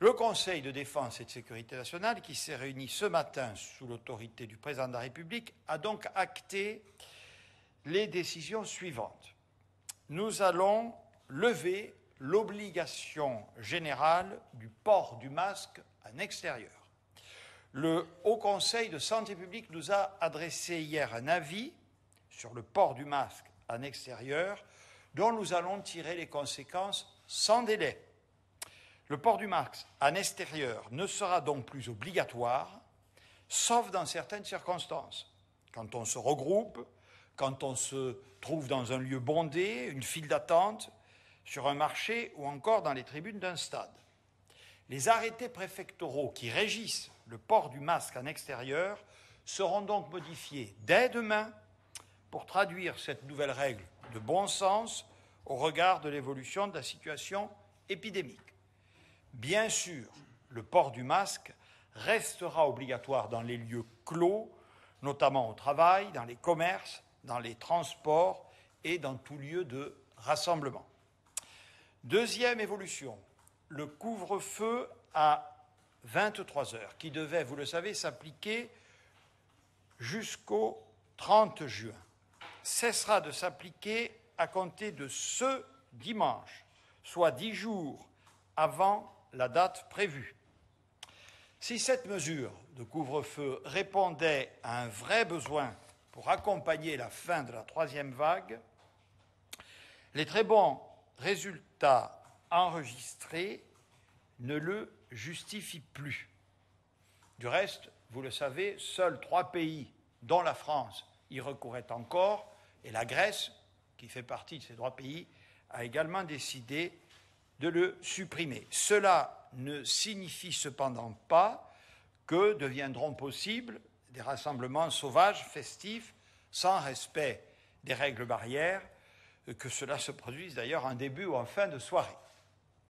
Le Conseil de défense et de sécurité nationale, qui s'est réuni ce matin sous l'autorité du président de la République, a donc acté les décisions suivantes. Nous allons lever l'obligation générale du port du masque en extérieur. Le Haut Conseil de santé publique nous a adressé hier un avis sur le port du masque en extérieur dont nous allons tirer les conséquences sans délai. Le port du masque en extérieur ne sera donc plus obligatoire, sauf dans certaines circonstances. Quand on se regroupe, quand on se trouve dans un lieu bondé, une file d'attente, sur un marché ou encore dans les tribunes d'un stade. Les arrêtés préfectoraux qui régissent le port du masque en extérieur seront donc modifiés dès demain pour traduire cette nouvelle règle de bon sens au regard de l'évolution de la situation épidémique. Bien sûr, le port du masque restera obligatoire dans les lieux clos, notamment au travail, dans les commerces, dans les transports et dans tout lieu de rassemblement. Deuxième évolution, le couvre-feu à 23 heures, qui devait, vous le savez, s'appliquer jusqu'au 30 juin, cessera de s'appliquer à compter de ce dimanche, soit 10 jours avant la date prévue. Si cette mesure de couvre-feu répondait à un vrai besoin pour accompagner la fin de la troisième vague, les très bons résultats enregistrés ne le justifient plus. Du reste, vous le savez, seuls 3 pays, dont la France, y recouraient encore, et la Grèce, qui fait partie de ces 3 pays, a également décidé de le supprimer. Cela ne signifie cependant pas que deviendront possibles des rassemblements sauvages, festifs, sans respect des règles barrières, que cela se produise d'ailleurs en début ou en fin de soirée.